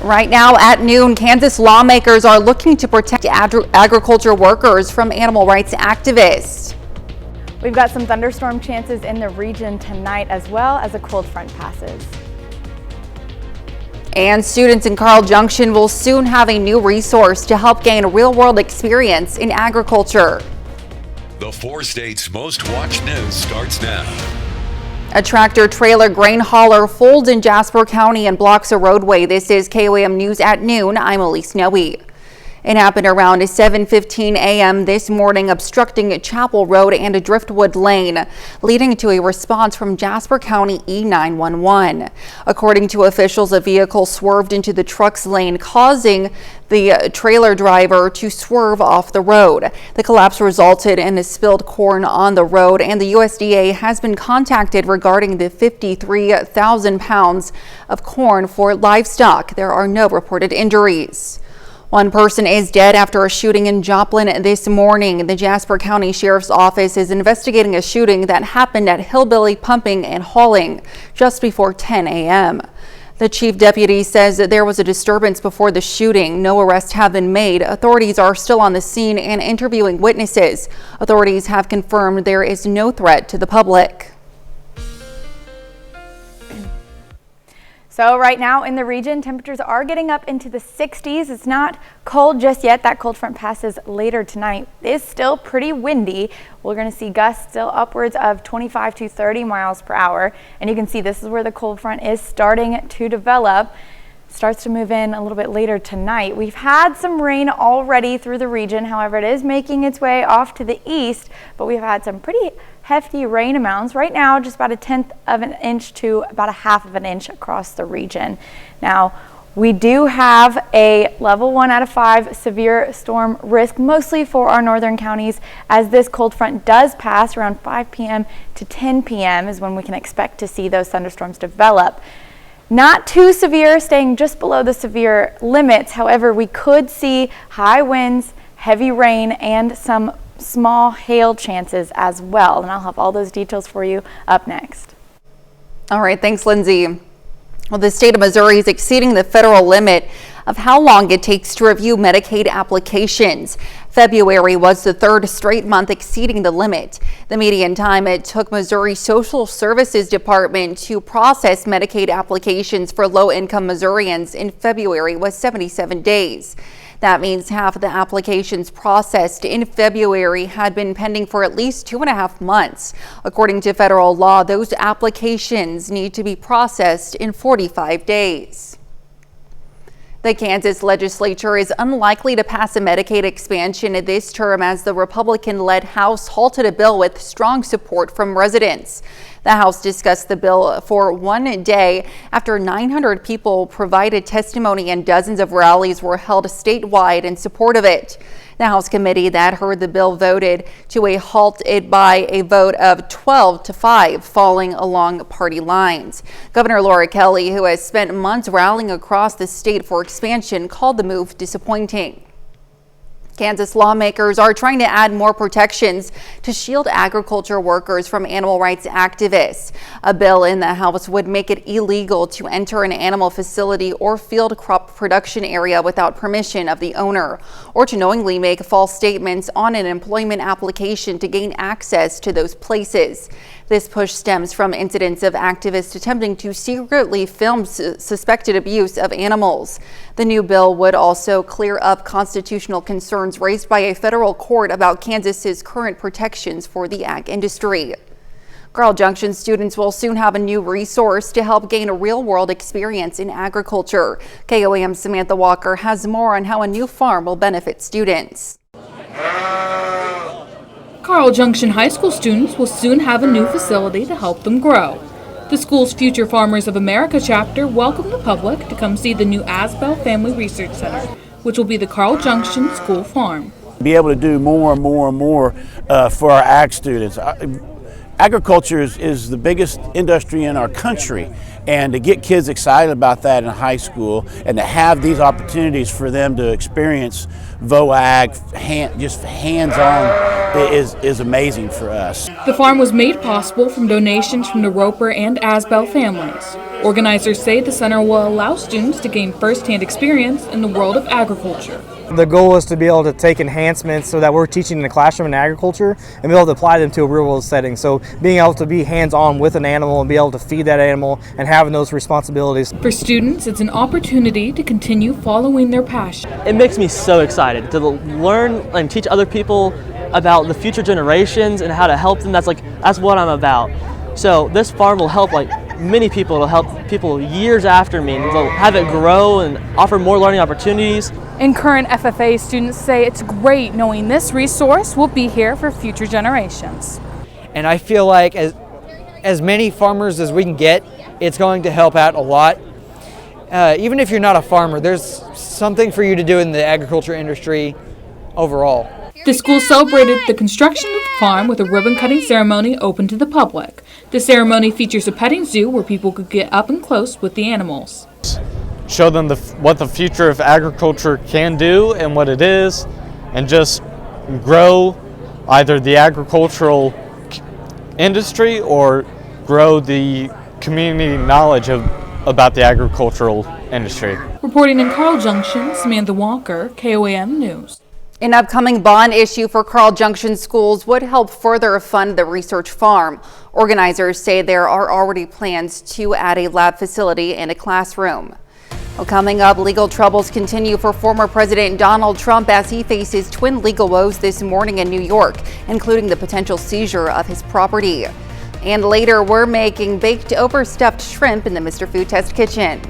Right now at noon, Kansas lawmakers are looking to protect agriculture workers from animal rights activists. We've got some thunderstorm chances in the region tonight as well as a cold front passes. And students in Carl Junction will soon have a new resource to help gain a real-world experience in agriculture. The 4 states' most watched news starts now. A tractor-trailer grain hauler folds in Jasper County and blocks a roadway. This is KOAM News at noon. I'm Elise Noe. It happened around 7:15 a.m. this morning, obstructing Chapel Road and a Driftwood Lane, leading to a response from Jasper County E911. According to officials, a vehicle swerved into the truck's lane, causing the trailer driver to swerve off the road. The collapse resulted in a spilled corn on the road, and the USDA has been contacted regarding the 53,000 pounds of corn for livestock. There are no reported injuries. One person is dead after a shooting in Joplin this morning. The Jasper County Sheriff's Office is investigating a shooting that happened at Hillbilly Pumping and Hauling just before 10 a.m. The chief deputy says that there was a disturbance before the shooting. No arrests have been made. Authorities are still on the scene and interviewing witnesses. Authorities have confirmed there is no threat to the public. So right now in the region, temperatures are getting up into the 60s. It's not cold just yet. That cold front passes later tonight. It's still pretty windy. We're going to see gusts still upwards of 25 to 30 miles per hour. And you can see this is where the cold front is starting to develop. Starts to move in a little bit later tonight. We've had some rain already through the region. However, it is making its way off to the east, but we've had some pretty hefty rain amounts. Right now, just about 1/10 of an inch to about 1/2 of an inch across the region. Now, we do have a level 1 out of 5 severe storm risk, mostly for our northern counties, as this cold front does pass around 5 p.m. to 10 p.m. is when we can expect to see those thunderstorms develop. Not too severe, staying just below the severe limits. However, we could see high winds, heavy rain, and some small hail chances as well. And I'll have all those details for you up next. All right, thanks, Lindsay. Well, the state of Missouri is exceeding the federal limit of how long it takes to review Medicaid applications. February was the 3rd straight month exceeding the limit. The median time it took Missouri Social Services Department to process Medicaid applications for low-income Missourians in February was 77 days. That means half of the applications processed in February had been pending for at least 2.5 months. According to federal law, those applications need to be processed in 45 days. The Kansas legislature is unlikely to pass a Medicaid expansion this term as the Republican-led House halted a bill with strong support from residents. The House discussed the bill for one day after 900 people provided testimony and dozens of rallies were held statewide in support of it. The House committee that heard the bill voted to halt it by a vote of 12 to 5, falling along party lines. Governor Laura Kelly, who has spent months rallying across the state for expansion, called the move disappointing. Kansas lawmakers are trying to add more protections to shield agriculture workers from animal rights activists. A bill in the House would make it illegal to enter an animal facility or field crop production area without permission of the owner, or to knowingly make false statements on an employment application to gain access to those places. This push stems from incidents of activists attempting to secretly film suspected abuse of animals. The new bill would also clear up constitutional concerns raised by a federal court about Kansas's current protections for the ag industry. Carl Junction students will soon have a new resource to help gain a real-world experience in agriculture. KOAM's Samantha Walker has more on how a new farm will benefit students. Carl Junction High School students will soon have a new facility to help them grow. The school's Future Farmers of America chapter welcomed the public to come see the new Asbel Family Research Center, which will be the Carl Junction School Farm. Be able to do more and more and more for our ag students. Agriculture is the biggest industry in our country, And to get kids excited about that in high school and to have these opportunities for them to experience VOAG, just hands-on, is amazing for us. The farm was made possible from donations from the Roper and Asbell families. Organizers say the center will allow students to gain first-hand experience in the world of agriculture. The goal is to be able to take enhancements so that we're teaching in the classroom in agriculture and be able to apply them to a real world setting. So being able to be hands-on with an animal and be able to feed that animal and having those responsibilities. For students, it's an opportunity to continue following their passion. It makes me so excited to learn and teach other people about the future generations and how to help them. That's what I'm about. So this farm will help many people. It'll help people years after me. They'll have it grow and offer more learning opportunities. And current FFA students say it's great knowing this resource will be here for future generations. And I feel like as many farmers as we can get, it's going to help out a lot. Even if you're not a farmer, there's something for you to do in the agriculture industry overall. The school celebrated the construction of the farm with a ribbon-cutting ceremony open to the public. The ceremony features a petting zoo where people could get up and close with the animals. Show them what the future of agriculture can do and what it is, and just grow either the agricultural industry or grow the community knowledge about the agricultural industry. Reporting in Carl Junction, Samantha Walker, KOAM News. An upcoming bond issue for Carl Junction schools would help further fund the research farm. Organizers say there are already plans to add a lab facility and a classroom. Well, coming up, legal troubles continue for former President Donald Trump as he faces twin legal woes this morning in New York, including the potential seizure of his property. And later, we're making baked overstuffed shrimp in the Mr. Food Test kitchen.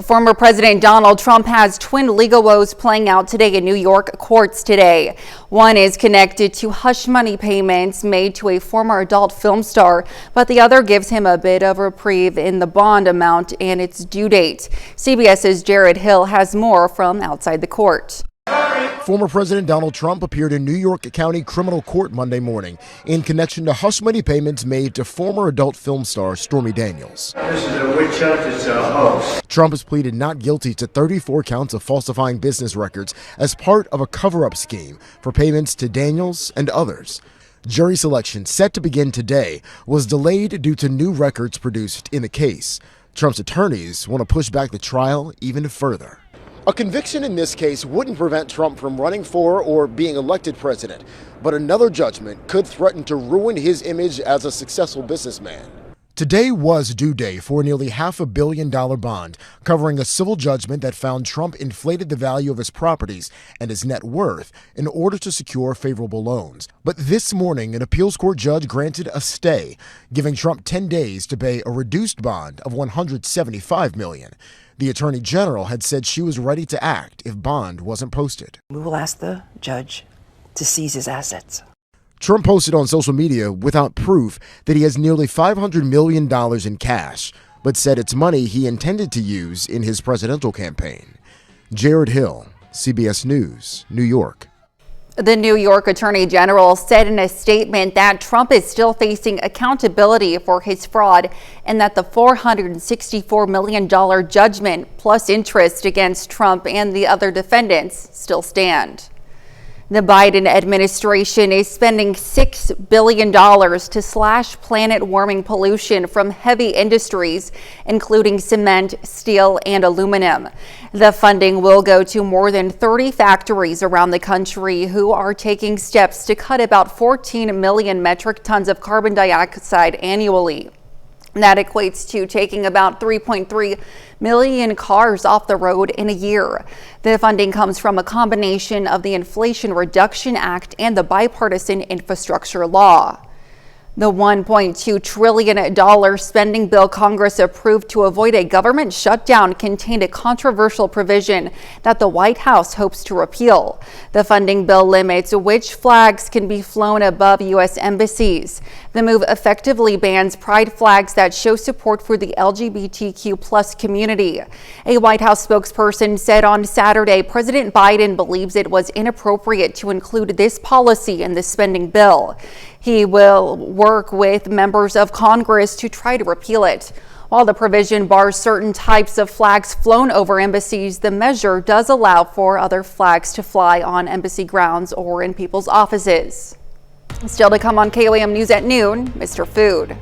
Former President Donald Trump has twin legal woes playing out today in New York courts today. One is connected to hush money payments made to a former adult film star, but the other gives him a bit of reprieve in the bond amount and its due date. CBS's Jared Hill has more from outside the court. Former President Donald Trump appeared in New York County Criminal Court Monday morning in connection to hush money payments made to former adult film star Stormy Daniels. This is a witch hunt, it's a hoax. Trump has pleaded not guilty to 34 counts of falsifying business records as part of a cover-up scheme for payments to Daniels and others. Jury selection, set to begin today, was delayed due to new records produced in the case. Trump's attorneys want to push back the trial even further. A conviction in this case wouldn't prevent Trump from running for or being elected president, but another judgment could threaten to ruin his image as a successful businessman. Today was due day for a nearly $500 million bond covering a civil judgment that found Trump inflated the value of his properties and his net worth in order to secure favorable loans. But this morning, an appeals court judge granted a stay, giving Trump 10 days to pay a reduced bond of $175 million. The Attorney General had said she was ready to act if bond wasn't posted. We will ask the judge to seize his assets. Trump posted on social media without proof that he has nearly $500 million in cash, but said it's money he intended to use in his presidential campaign. Jared Hill, CBS News, New York. The New York Attorney General said in a statement that Trump is still facing accountability for his fraud and that the $464 million judgment plus interest against Trump and the other defendants still stand. The Biden administration is spending $6 billion to slash planet warming pollution from heavy industries, including cement, steel, and aluminum. The funding will go to more than 30 factories around the country who are taking steps to cut about 14 million metric tons of carbon dioxide annually. That equates to taking about 3.3 million cars off the road in a year. The funding comes from a combination of the Inflation Reduction Act and the bipartisan infrastructure law. The $1.2 trillion spending bill Congress approved to avoid a government shutdown contained a controversial provision that the White House hopes to repeal. The funding bill limits which flags can be flown above U.S. embassies. The move effectively bans pride flags that show support for the LGBTQ+ community. A White House spokesperson said on Saturday President Biden believes it was inappropriate to include this policy in the spending bill. He will work with members of Congress to try to repeal it. While the provision bars certain types of flags flown over embassies, the measure does allow for other flags to fly on embassy grounds or in people's offices. Still to come on KOAM News at noon, Mr. Food.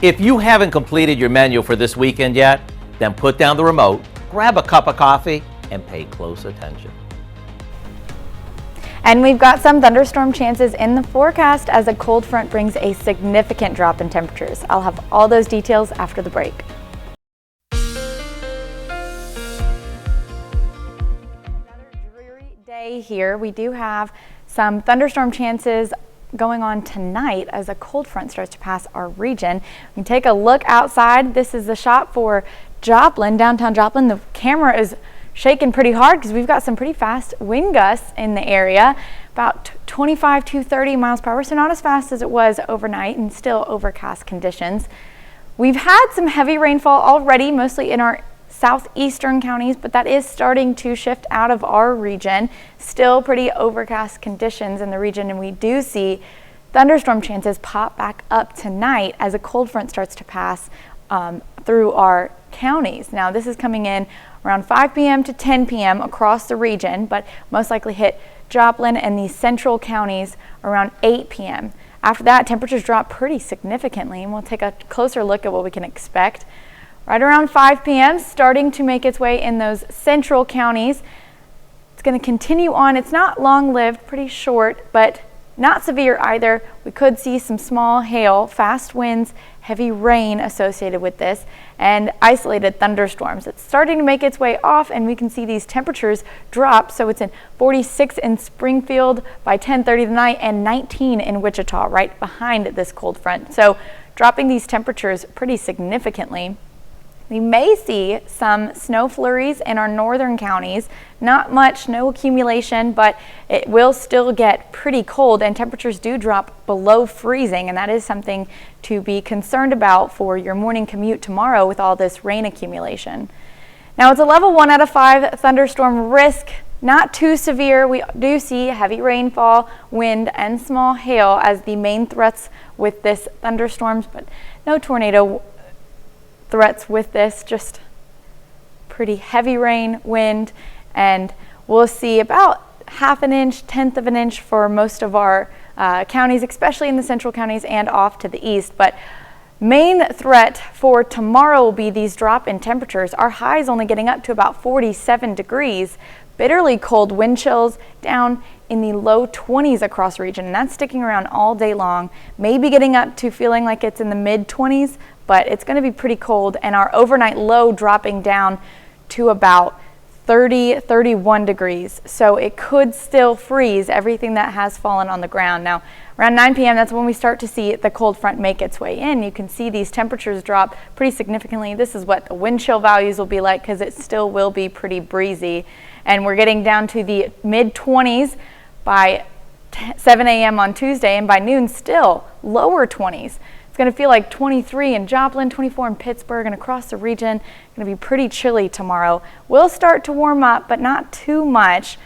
If you haven't completed your menu for this weekend yet, then put down the remote, grab a cup of coffee, and pay close attention. And we've got some thunderstorm chances in the forecast as a cold front brings a significant drop in temperatures. I'll have all those details after the break. Another dreary day here. We do have some thunderstorm chances going on tonight as a cold front starts to pass our region. We can take a look outside. This is the shot for Joplin, downtown Joplin. The camera is shaking pretty hard because we've got some pretty fast wind gusts in the area, about 25 to 30 miles per hour, so not as fast as it was overnight and still overcast conditions. We've had some heavy rainfall already, mostly in our southeastern counties, but that is starting to shift out of our region. Still pretty overcast conditions in the region, and we do see thunderstorm chances pop back up tonight as a cold front starts to pass through our counties. Now this is coming in around 5 p.m. to 10 p.m. across the region, but most likely hit Joplin and the central counties around 8 p.m. After that, temperatures drop pretty significantly, and we'll take a closer look at what we can expect. Right around 5 p.m., starting to make its way in those central counties. It's going to continue on. It's not long-lived, pretty short, but not severe either. We could see some small hail, fast winds, heavy rain associated with this, and isolated thunderstorms. It's starting to make its way off, and we can see these temperatures drop. So it's in 46 in Springfield by 10:30 tonight and 19 in Wichita, right behind this cold front. So dropping these temperatures pretty significantly. We may see some snow flurries in our northern counties. Not much snow accumulation, but it will still get pretty cold, and temperatures do drop below freezing, and that is something to be concerned about for your morning commute tomorrow with all this rain accumulation. Now it's a level 1 out of 5 thunderstorm risk. Not too severe. We do see heavy rainfall, wind, and small hail as the main threats with this thunderstorms, but no tornado threats with this, just pretty heavy rain, wind, and we'll see about half an inch, 1/10 of an inch for most of our counties, especially in the central counties and off to the east. But main threat for tomorrow will be these drop in temperatures. Our highs only getting up to about 47 degrees. Bitterly cold wind chills down in the low 20s across the region, and that's sticking around all day long. Maybe getting up to feeling like it's in the mid 20s, but it's going to be pretty cold, and our overnight low dropping down to about 30, 31 degrees. So it could still freeze everything that has fallen on the ground. Now, around 9 p.m., that's when we start to see the cold front make its way in. You can see these temperatures drop pretty significantly. This is what the wind chill values will be like because it still will be pretty breezy. And we're getting down to the mid 20s by 7 a.m. on Tuesday, and by noon still lower 20s. It's going to feel like 23 in Joplin, 24 in Pittsburgh, and across the region. Going to be pretty chilly tomorrow. We'll start to warm up, but not too much.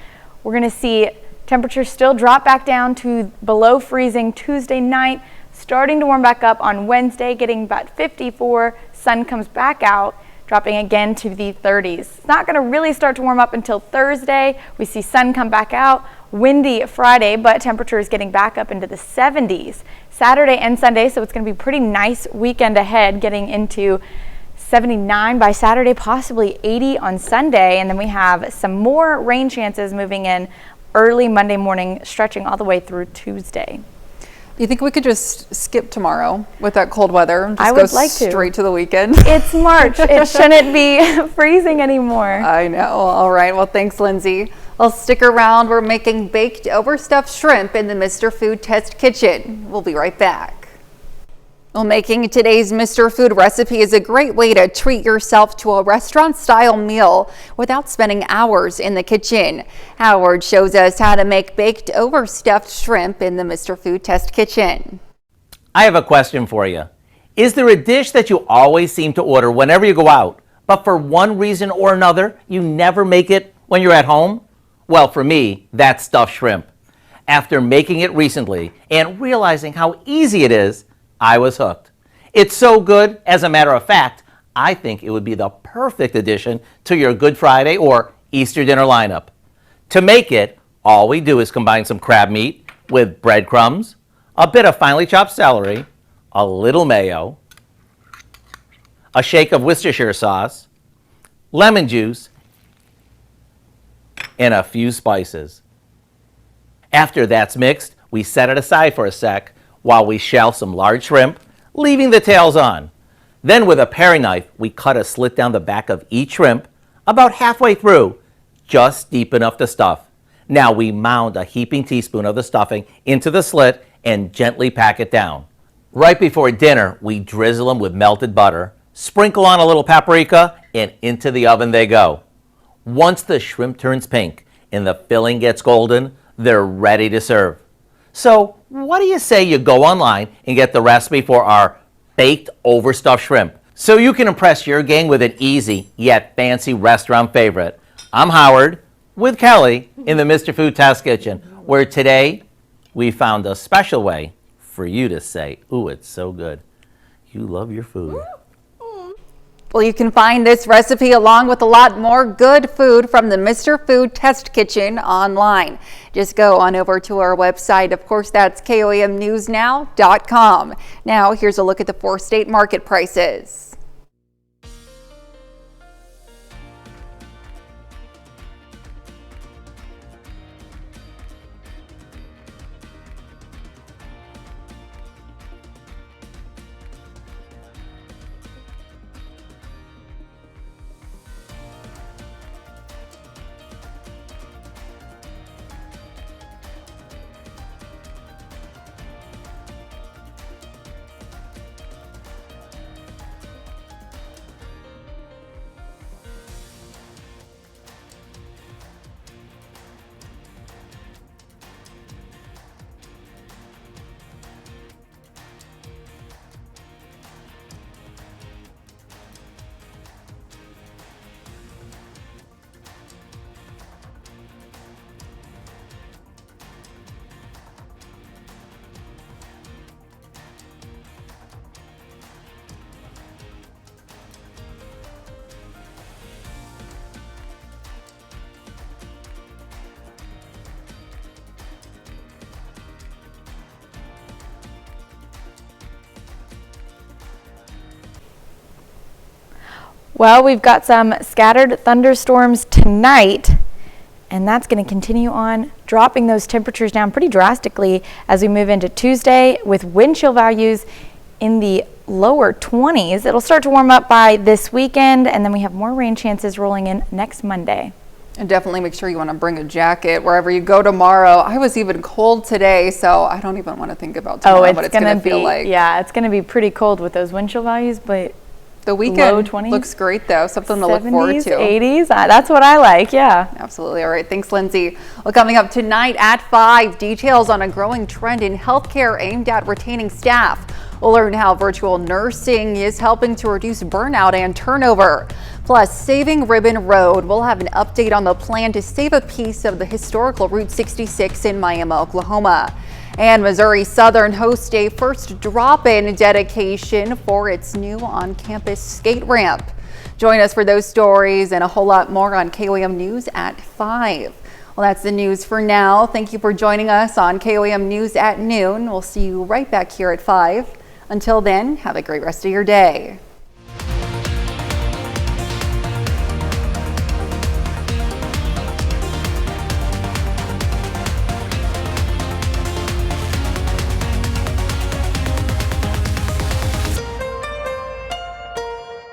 We're going to see temperatures still drop back down to below freezing Tuesday night, starting to warm back up on Wednesday, getting about 54. Sun comes back out, dropping again to the 30s. It's not going to really start to warm up until Thursday. We see sun come back out. Windy Friday, but temperatures getting back up into the 70s. Saturday and Sunday, so it's going to be a pretty nice weekend ahead, getting into 79 by Saturday, possibly 80 on Sunday, and then we have some more rain chances moving in early Monday morning, stretching all the way through Tuesday. Do you think we could just skip tomorrow with that cold weather and just I would like to. Straight to the weekend? It's March. It shouldn't be freezing anymore. I know. All right. Well, thanks, Lindsay. Well, stick around. We're making baked overstuffed shrimp in the Mr. Food Test Kitchen. We'll be right back. Well, making today's Mr. Food recipe is a great way to treat yourself to a restaurant-style meal without spending hours in the kitchen. Howard shows us how to make baked overstuffed shrimp in the Mr. Food Test Kitchen. I have a question for you. Is there a dish that you always seem to order whenever you go out, but for one reason or another, you never make it when you're at home? Well, for me, that's stuffed shrimp. After making it recently and realizing how easy it is, I was hooked. It's so good, as a matter of fact, I think it would be the perfect addition to your Good Friday or Easter dinner lineup. To make it, all we do is combine some crab meat with breadcrumbs, a bit of finely chopped celery, a little mayo, a shake of Worcestershire sauce, lemon juice, and a few spices. After that's mixed, we set it aside for a sec while we shell some large shrimp, leaving the tails on. Then with a paring knife, we cut a slit down the back of each shrimp, about halfway through, just deep enough to stuff. Now we mound a heaping teaspoon of the stuffing into the slit and gently pack it down. Right before dinner, we drizzle them with melted butter, sprinkle on a little paprika, and into the oven they go. Once the shrimp turns pink and the filling gets golden, they're ready to serve. So what do you say you go online and get the recipe for our baked overstuffed shrimp so you can impress your gang with an easy yet fancy restaurant favorite? I'm Howard with Kelly in the Mr. Food Test Kitchen, where today we found a special way for you to say, ooh, it's so good. You love your food. Well, you can find this recipe along with a lot more good food from the Mr. Food Test Kitchen online. Just go on over to our website. Of course, that's KOAMnewsnow.com. Now, here's a look at the 4 state market prices. Well, we've got some scattered thunderstorms tonight, and that's going to continue on dropping those temperatures down pretty drastically as we move into Tuesday with wind chill values in the lower 20s. It'll start to warm up by this weekend, and then we have more rain chances rolling in next Monday. And definitely make sure you want to bring a jacket wherever you go tomorrow. I was even cold today, so I don't even want to think about tomorrow, what it's going to feel like. Yeah, it's going to be pretty cold with those wind chill values, but the weekend low 20s, looks great though, something to look forward to. 80s, that's what I like, yeah. Absolutely. All right, thanks, Lindsay. Well, coming up tonight at 5, details on a growing trend in healthcare aimed at retaining staff. We'll learn how virtual nursing is helping to reduce burnout and turnover. Plus, Saving Ribbon Road, we'll have an update on the plan to save a piece of the historical Route 66 in Miami, Oklahoma. And Missouri Southern hosts a first drop-in dedication for its new on-campus skate ramp. Join us for those stories and a whole lot more on KOAM News at 5. Well, that's the news for now. Thank you for joining us on KOAM News at noon. We'll see you right back here at 5. Until then, have a great rest of your day.